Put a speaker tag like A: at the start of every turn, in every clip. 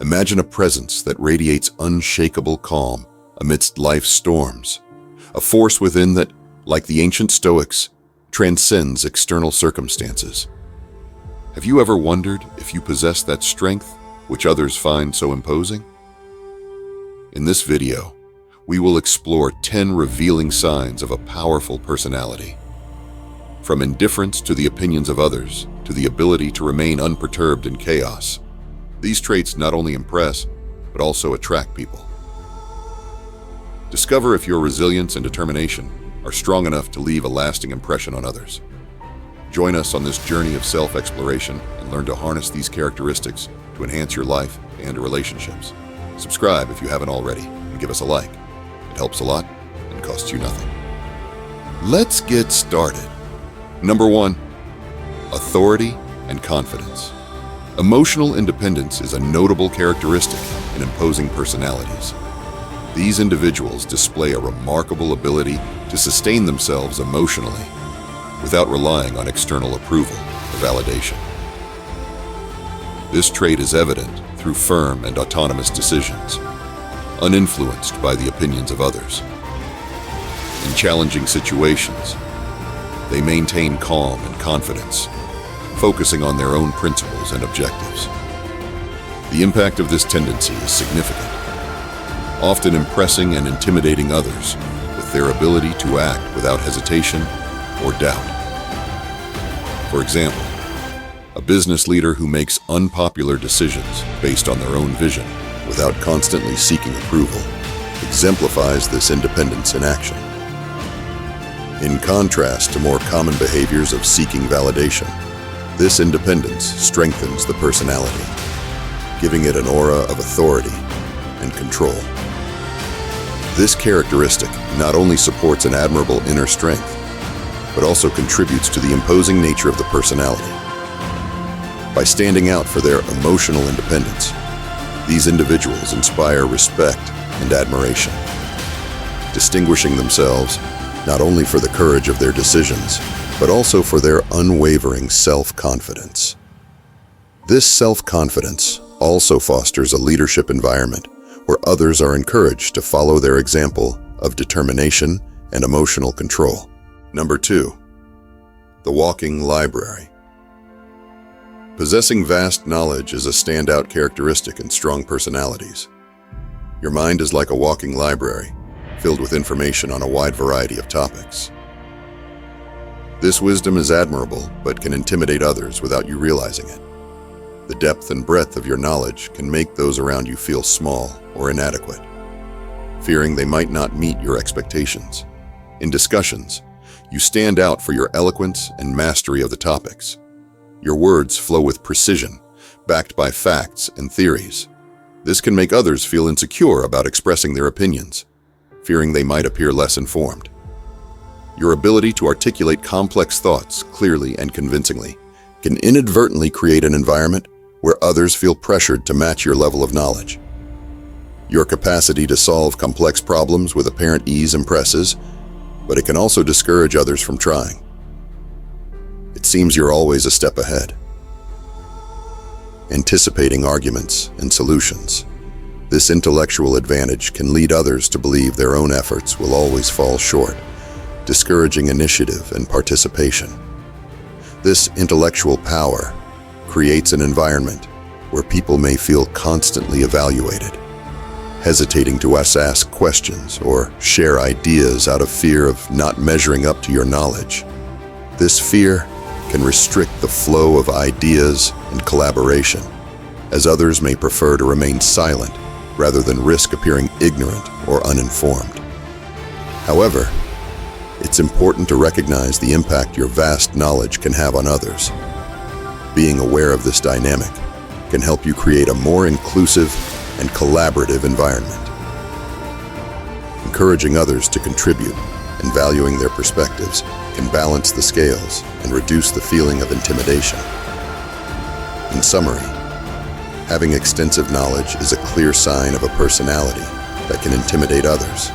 A: Imagine a presence that radiates unshakable calm amidst life's storms, a force within that, like the ancient Stoics, transcends external circumstances. Have you ever wondered if you possess that strength which others find so imposing? In this video, we will explore 10 revealing signs of a powerful personality. From indifference to the opinions of others, to the ability to remain unperturbed in chaos, these traits not only impress, but also attract people. Discover if your resilience and determination are strong enough to leave a lasting impression on others. Join us on this journey of self-exploration and learn to harness these characteristics to enhance your life and relationships. Subscribe if you haven't already, and give us a like. It helps a lot and costs you nothing. Let's get started. Number 1, authority and confidence. Emotional independence is a notable characteristic in imposing personalities. These individuals display a remarkable ability to sustain themselves emotionally without relying on external approval or validation. This trait is evident through firm and autonomous decisions, uninfluenced by the opinions of others. In challenging situations, they maintain calm and confidence, focusing on their own principles and objectives. The impact of this tendency is significant, often impressing and intimidating others with their ability to act without hesitation or doubt. For example, a business leader who makes unpopular decisions based on their own vision without constantly seeking approval exemplifies this independence in action. In contrast to more common behaviors of seeking validation, this independence strengthens the personality, giving it an aura of authority and control. This characteristic not only supports an admirable inner strength, but also contributes to the imposing nature of the personality. By standing out for their emotional independence, these individuals inspire respect and admiration, distinguishing themselves not only for the courage of their decisions, but also for their unwavering self-confidence. This self-confidence also fosters a leadership environment where others are encouraged to follow their example of determination and emotional control. Number 2, the walking library. Possessing vast knowledge is a standout characteristic in strong personalities. Your mind is like a walking library, filled with information on a wide variety of topics. This wisdom is admirable, but can intimidate others without you realizing it. The depth and breadth of your knowledge can make those around you feel small or inadequate, fearing they might not meet your expectations. In discussions, you stand out for your eloquence and mastery of the topics. Your words flow with precision, backed by facts and theories. This can make others feel insecure about expressing their opinions, fearing they might appear less informed. Your ability to articulate complex thoughts clearly and convincingly can inadvertently create an environment where others feel pressured to match your level of knowledge. Your capacity to solve complex problems with apparent ease impresses, but it can also discourage others from trying. It seems you're always a step ahead, anticipating arguments and solutions. This intellectual advantage can lead others to believe their own efforts will always fall short, discouraging initiative and participation. This intellectual power creates an environment where people may feel constantly evaluated, hesitating to ask questions or share ideas out of fear of not measuring up to your knowledge. This fear can restrict the flow of ideas and collaboration, as others may prefer to remain silent rather than risk appearing ignorant or uninformed. However, it's important to recognize the impact your vast knowledge can have on others. Being aware of this dynamic can help you create a more inclusive and collaborative environment. Encouraging others to contribute and valuing their perspectives can balance the scales and reduce the feeling of intimidation. In summary, having extensive knowledge is a clear sign of a personality that can intimidate others.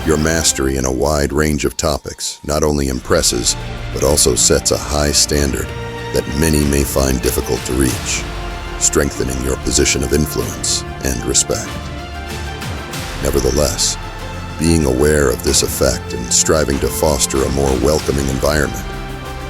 A: Your mastery in a wide range of topics not only impresses, but also sets a high standard that many may find difficult to reach.
B: strengthening your position of influence and respect. Nevertheless, being aware of this effect and striving to foster a more welcoming environment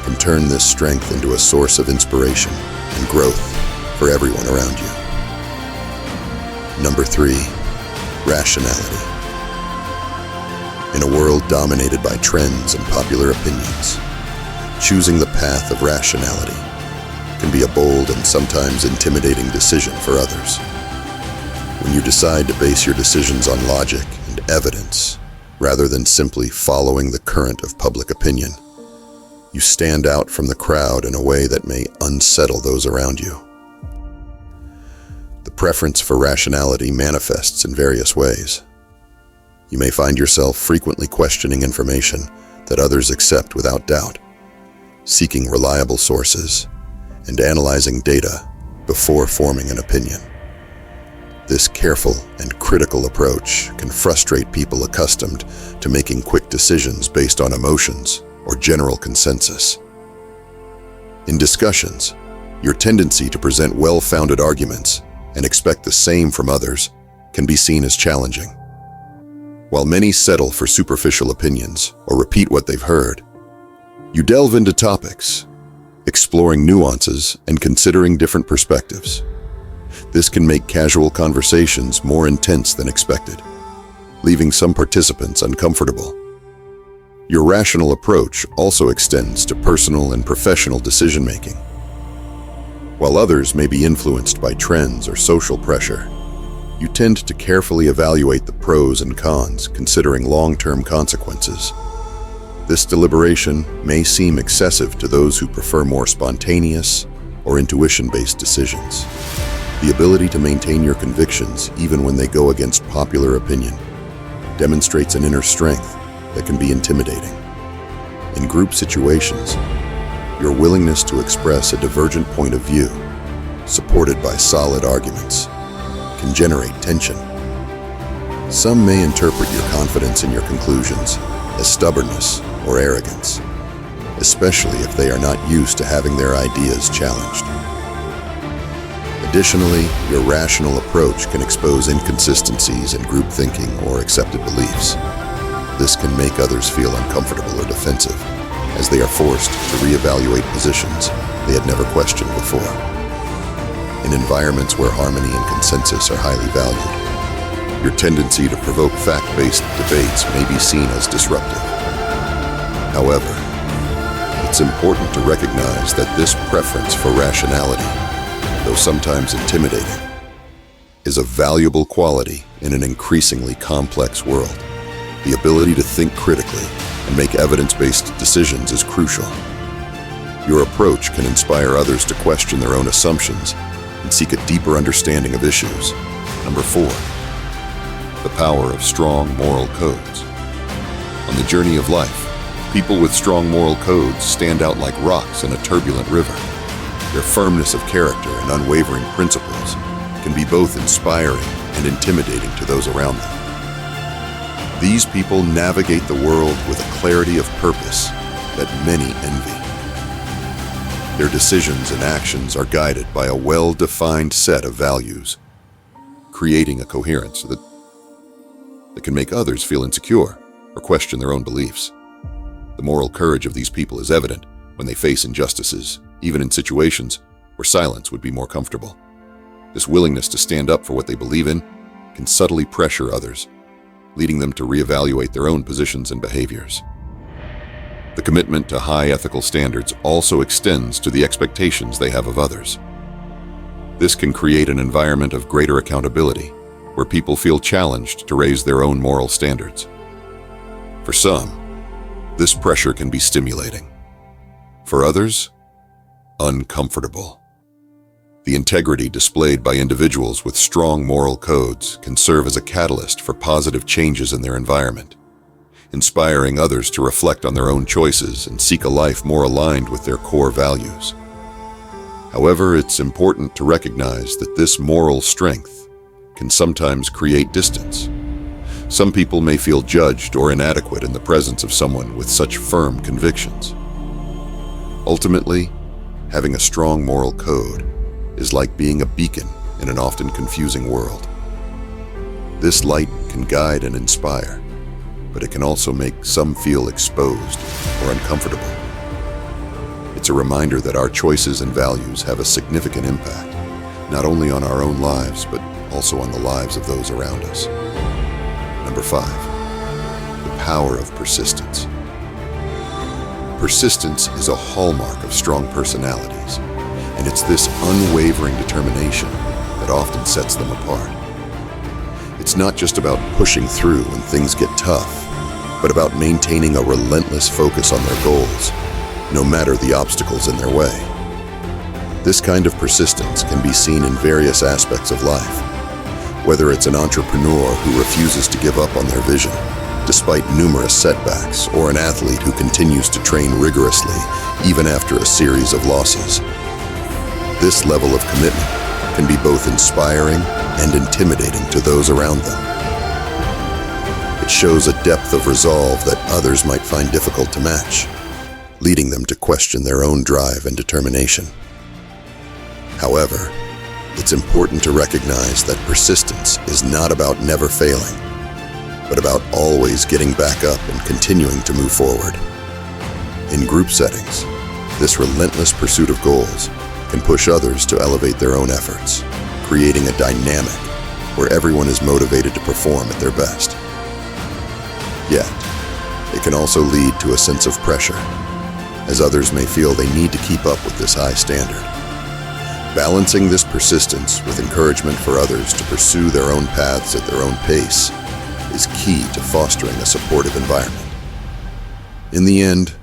B: can turn this strength into a source of inspiration and growth for everyone around you. Number 3, rationality. In a world dominated by trends and popular opinions, choosing the path of rationality can be a bold and sometimes intimidating decision for others. When you decide to base your decisions on logic and evidence, rather than simply following the current of public opinion, you stand out from the crowd in a way that may unsettle those around you. The preference for rationality manifests in various ways. You may find yourself frequently questioning information that others accept without doubt, seeking reliable sources, and analyzing data before forming an opinion. This careful and critical approach can frustrate people accustomed to making quick decisions based on emotions or general consensus. In discussions, your tendency to present well-founded arguments and expect the same from others can be seen as challenging. While many settle for superficial opinions or repeat what they've heard, you delve into topics, exploring nuances and considering different perspectives. This can make casual conversations more intense than expected, leaving some participants uncomfortable. Your rational approach also extends to personal and professional decision-making. While others may be influenced by trends or social pressure, you tend to carefully evaluate the pros and cons, considering long-term consequences. This deliberation may seem excessive to those who prefer more spontaneous or intuition-based decisions. The ability to maintain your convictions even when they go against popular opinion demonstrates an inner strength that can be intimidating. In group situations, your willingness to express a divergent point of view, supported by solid arguments, can generate tension. Some may interpret your confidence in your conclusions as stubbornness or arrogance, especially if they are not used to having their ideas challenged. Additionally, your rational approach can expose inconsistencies in group thinking or accepted beliefs. This can make others feel uncomfortable or defensive, as they are forced to reevaluate positions they had never questioned before. In environments where harmony and consensus are highly valued, your tendency to provoke fact-based debates may be seen as disruptive. However, it's important to recognize that this preference for rationality, though sometimes intimidating, is a valuable quality in an increasingly complex world. The ability to think critically and make evidence-based decisions is crucial. Your approach can inspire others to question their own assumptions and seek a deeper understanding of issues. Number 4, the power of strong moral codes. On the journey of life, people with strong moral codes stand out like rocks in a turbulent river. Their firmness of character and unwavering principles can be both inspiring and intimidating to those around them. These people navigate the world with a clarity of purpose that many envy. Their decisions and actions are guided by a well-defined set of values, creating a coherence that can make others feel insecure or question their own beliefs. The moral courage of these people is evident when they face injustices, even in situations where silence would be more comfortable. This willingness to stand up for what they believe in can subtly pressure others, leading them to reevaluate their own positions and behaviors. The commitment to high ethical standards also extends to the expectations they have of others. This can create an environment of greater accountability, where people feel challenged to raise their own moral standards. For some, this pressure can be stimulating. For others, uncomfortable. The integrity displayed by individuals with strong moral codes can serve as a catalyst for positive changes in their environment, inspiring others to reflect on their own choices and seek a life more aligned with their core values. However, it's important to recognize that this moral strength can sometimes create distance. Some people may feel judged or inadequate in the presence of someone with such firm convictions. Ultimately, having a strong moral code is like being a beacon in an often confusing world. This light can guide and inspire, but it can also make some feel exposed or uncomfortable. It's a reminder that our choices and values have a significant impact, not only on our own lives, but also on the lives of those around us. Number 5, the power of persistence. Persistence is a hallmark of strong personalities, and it's this unwavering determination that often sets them apart. It's not just about pushing through when things get tough, but about maintaining a relentless focus on their goals, no matter the obstacles in their way. This kind of persistence can be seen in various aspects of life, whether it's an entrepreneur who refuses to give up on their vision, despite numerous setbacks, or an athlete who continues to train rigorously even after a series of losses. This level of commitment can be both inspiring and intimidating to those around them. It shows a depth of resolve that others might find difficult to match, leading them to question their own drive and determination. However, it's important to recognize that persistence is not about never failing, but about always getting back up and continuing to move forward. In group settings, this relentless pursuit of goals can push others to elevate their own efforts, creating a dynamic where everyone is motivated to perform at their best. Yet, it can also lead to a sense of pressure, as others may feel they need to keep up with this high standard. Balancing this persistence with encouragement for others to pursue their own paths at their own pace is key to fostering a supportive environment. In the end,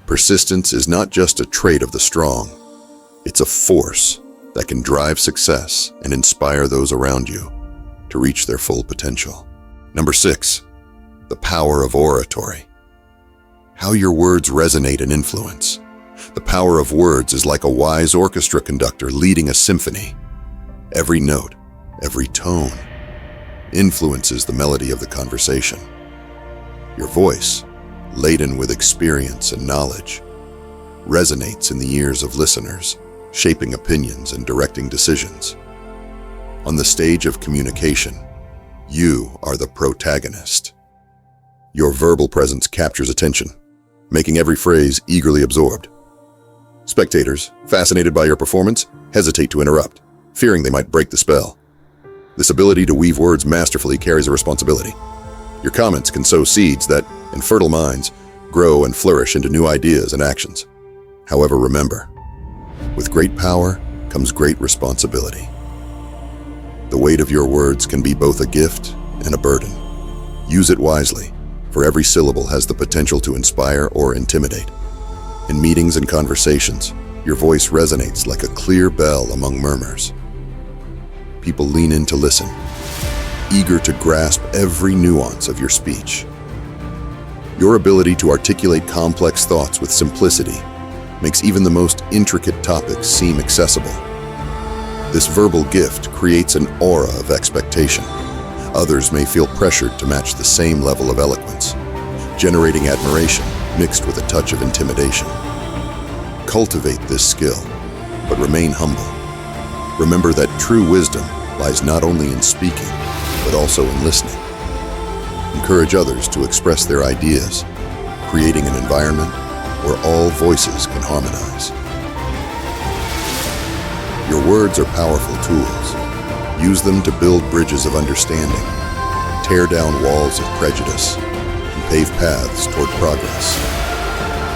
B: persistence is not just a trait of the strong, it's a force that can drive success and inspire those around you to reach their full potential. Number 6, the power of oratory. How your words resonate and influence. The power of words is like a wise orchestra conductor leading a symphony. Every note, every tone, influences the melody of the conversation. Your voice, laden with experience and knowledge, resonates in the ears of listeners, shaping opinions and directing decisions. On the stage of communication, you are the protagonist. Your verbal presence captures attention, making every phrase eagerly absorbed. Spectators, fascinated by your performance, hesitate to interrupt, fearing they might break the spell. This ability to weave words masterfully carries a responsibility. Your comments can sow seeds that, in fertile minds, grow and flourish into new ideas and actions. However, remember, with great power comes great responsibility. The weight of your words can be both a gift and a burden. Use it wisely, for every syllable has the potential to inspire or intimidate. In meetings and conversations, your voice resonates like a clear bell among murmurs. People lean in to listen, eager to grasp every nuance of your speech. Your ability to articulate complex thoughts with simplicity makes even the most intricate topics seem accessible. This verbal gift creates an aura of expectation. Others may feel pressured to match the same level of eloquence, generating admiration mixed with a touch of intimidation. Cultivate this skill, but remain humble. Remember that true wisdom lies not only in speaking, but also in listening. Encourage others to express their ideas, creating an environment where all voices can harmonize. Your words are powerful tools. Use them to build bridges of understanding, tear down walls of prejudice, and pave paths toward progress.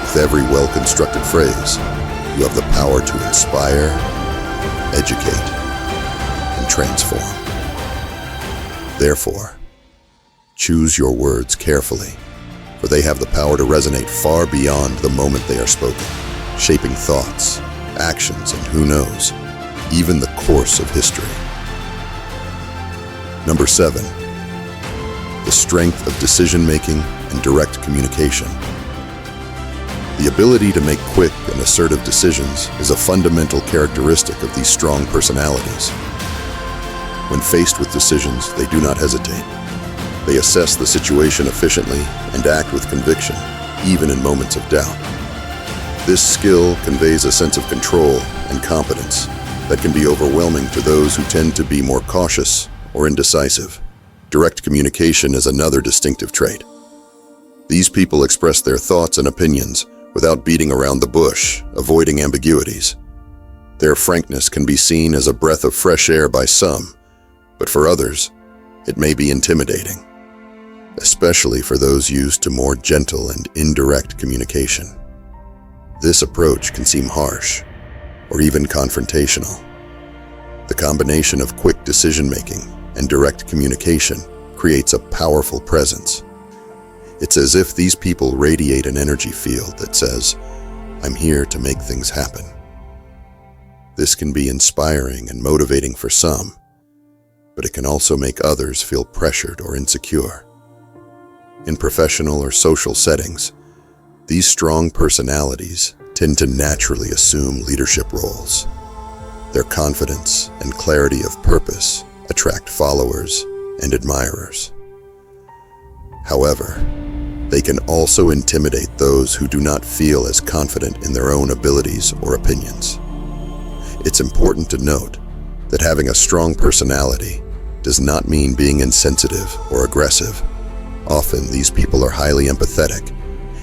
B: With every well-constructed phrase, you have the power to inspire, educate, and transform. Therefore, choose your words carefully, for they have the power to resonate far beyond the moment they are spoken, shaping thoughts, actions, and who knows, even the course of history. Number 7, the strength of decision-making and direct communication. The ability to make quick and assertive decisions is a fundamental characteristic of these strong personalities. When faced with decisions, they do not hesitate. They assess the situation efficiently and act with conviction, even in moments of doubt. This skill conveys a sense of control and competence that can be overwhelming to those who tend to be more cautious or indecisive. Direct communication is another distinctive trait. These people express their thoughts and opinions without beating around the bush, avoiding ambiguities. Their frankness can be seen as a breath of fresh air by some, but for others, it may be intimidating, especially for those used to more gentle and indirect communication. This approach can seem harsh or even confrontational. The combination of quick decision-making and direct communication creates a powerful presence. It's as if these people radiate an energy field that says, "I'm here to make things happen." This can be inspiring and motivating for some, but it can also make others feel pressured or insecure. In professional or social settings, these strong personalities tend to naturally assume leadership roles. Their confidence and clarity of purpose attract followers and admirers. However, they can also intimidate those who do not feel as confident in their own abilities or opinions. It's important to note that having a strong personality does not mean being insensitive or aggressive. Often, these people are highly empathetic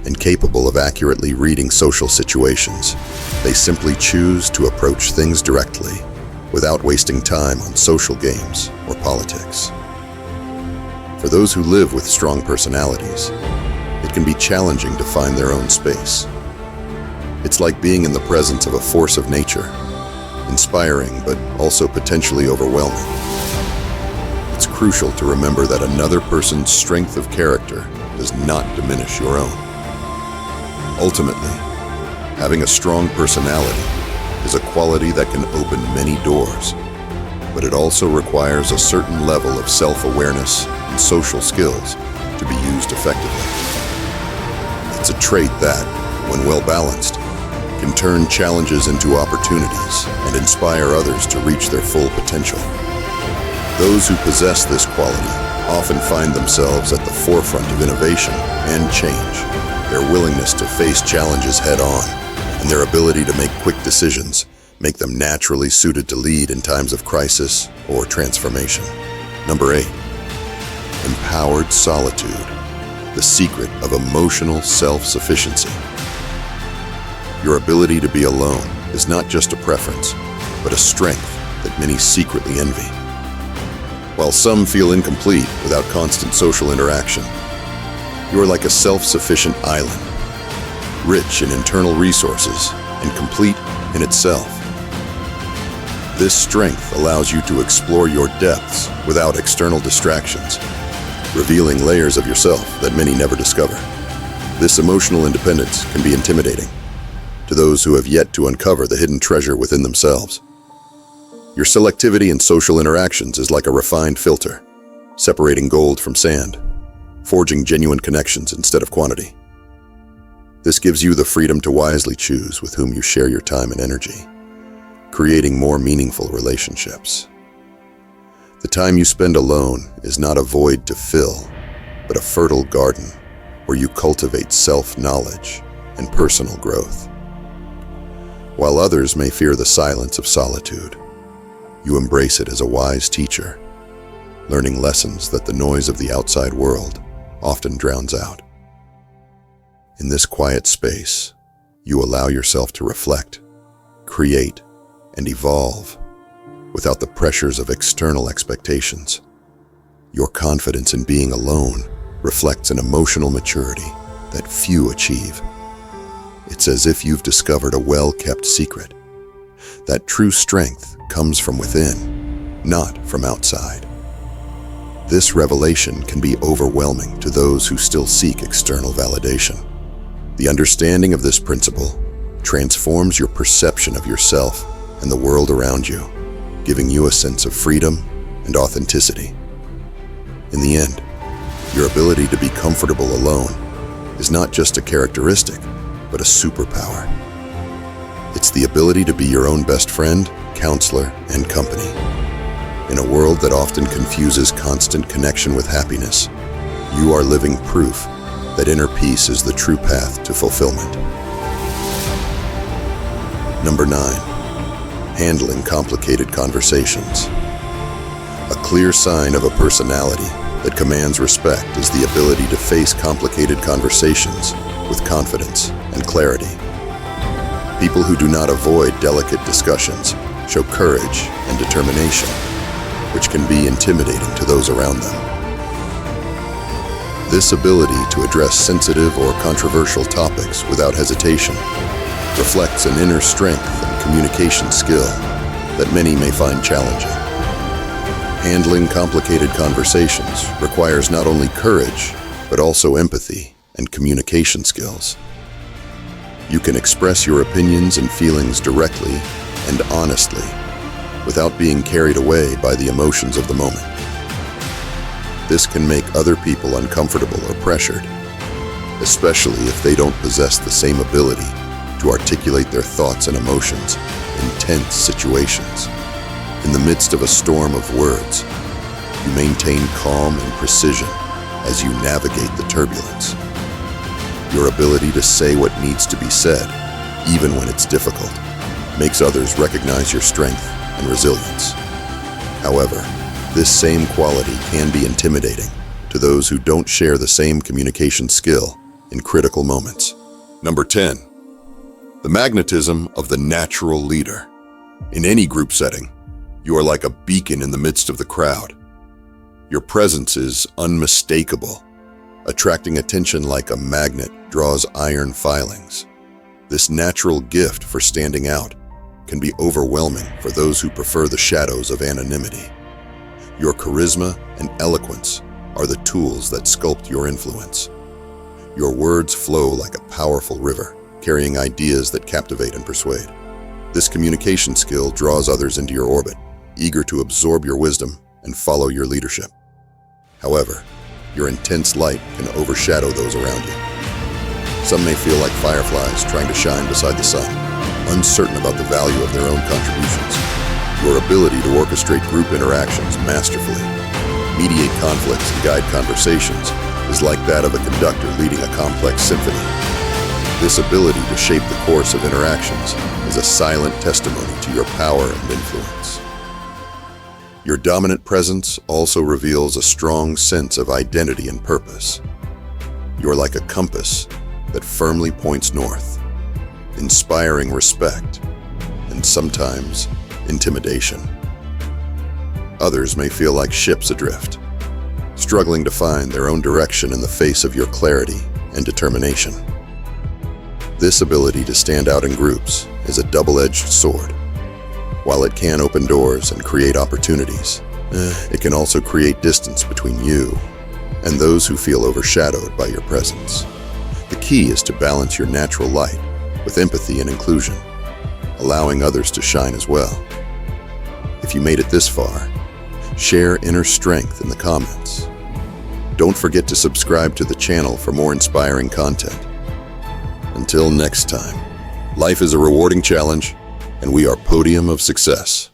B: and capable of accurately reading social situations. They simply choose to approach things directly without wasting time on social games or politics. For those who live with strong personalities, it can be challenging to find their own space. It's like being in the presence of a force of nature, inspiring but also potentially overwhelming. It's crucial to remember that another person's strength of character does not diminish your own. Ultimately, having a strong personality is a quality that can open many doors, but it also requires a certain level of self-awareness and social skills to be used effectively. It's a trait that, when well balanced, can turn challenges into opportunities and inspire others to reach their full potential. Those who possess this quality often find themselves at the forefront of innovation and change. Their willingness to face challenges head-on and their ability to make quick decisions make them naturally suited to lead in times of crisis or transformation. Number 8, empowered solitude, the secret of emotional self-sufficiency. Your ability to be alone is not just a preference, but a strength that many secretly envy. While some feel incomplete without constant social interaction, you are like a self-sufficient island, rich in internal resources and complete in itself. This strength allows you to explore your depths without external distractions, revealing layers of yourself that many never discover. This emotional independence can be intimidating to those who have yet to uncover the hidden treasure within themselves. Your selectivity in social interactions is like a refined filter, separating gold from sand, forging genuine connections instead of quantity. This gives you the freedom to wisely choose with whom you share your time and energy, creating more meaningful relationships. The time you spend alone is not a void to fill, but a fertile garden where you cultivate self-knowledge and personal growth. While others may fear the silence of solitude, you embrace it as a wise teacher, learning lessons that the noise of the outside world often drowns out. In this quiet space, you allow yourself to reflect, create, and evolve without the pressures of external expectations. Your confidence in being alone reflects an emotional maturity that few achieve. It's as if you've discovered a well-kept secret. That true strength comes from within, not from outside. This revelation can be overwhelming to those who still seek external validation. The understanding of this principle transforms your perception of yourself and the world around you, giving you a sense of freedom and authenticity. In the end, your ability to be comfortable alone is not just a characteristic, but a superpower. It's the ability to be your own best friend, counselor, and company. In a world that often confuses constant connection with happiness, you are living proof that inner peace is the true path to fulfillment. Number 9, Handling complicated conversations. A clear sign of a personality that commands respect is the ability to face complicated conversations with confidence and clarity. People who do not avoid delicate discussions show courage and determination, which can be intimidating to those around them. This ability to address sensitive or controversial topics without hesitation reflects an inner strength and communication skill that many may find challenging. Handling complicated conversations requires not only courage, but also empathy and communication skills. You can express your opinions and feelings directly and honestly, without being carried away by the emotions of the moment. This can make other people uncomfortable or pressured, especially if they don't possess the same ability to articulate their thoughts and emotions in tense situations. In the midst of a storm of words, you maintain calm and precision as you navigate the turbulence. Your ability to say what needs to be said, even when it's difficult, makes others recognize your strength and resilience. However, this same quality can be intimidating to those who don't share the same communication skill in critical moments.
A: Number 10. The magnetism of the natural leader. In any group setting, you are like a beacon in the midst of the crowd. Your presence is unmistakable, attracting attention like a magnet draws iron filings. This natural gift for standing out can be overwhelming for those who prefer the shadows of anonymity. Your charisma and eloquence are the tools that sculpt your influence. Your words flow like a powerful river, carrying ideas that captivate and persuade. This communication skill draws others into your orbit, eager to absorb your wisdom and follow your leadership. However, your intense light can overshadow those around you. Some may feel like fireflies trying to shine beside the sun, uncertain about the value of their own contributions. Your ability to orchestrate group interactions masterfully, mediate conflicts, and guide conversations is like that of a conductor leading a complex symphony. This ability to shape the course of interactions is a silent testimony to your power and influence. Your dominant presence also reveals a strong sense of identity and purpose. You're like a compass that firmly points north, inspiring respect and sometimes intimidation. Others may feel like ships adrift, struggling to find their own direction in the face of your clarity and determination. This ability to stand out in groups is a double-edged sword. While it can open doors and create opportunities, it can also create distance between you and those who feel overshadowed by your presence. The key is to balance your natural light with empathy and inclusion, allowing others to shine as well. If you made it this far, share inner strength in the comments. Don't forget to subscribe to the channel for more inspiring content. Until next time, life is a rewarding challenge, and we are Podium of Success.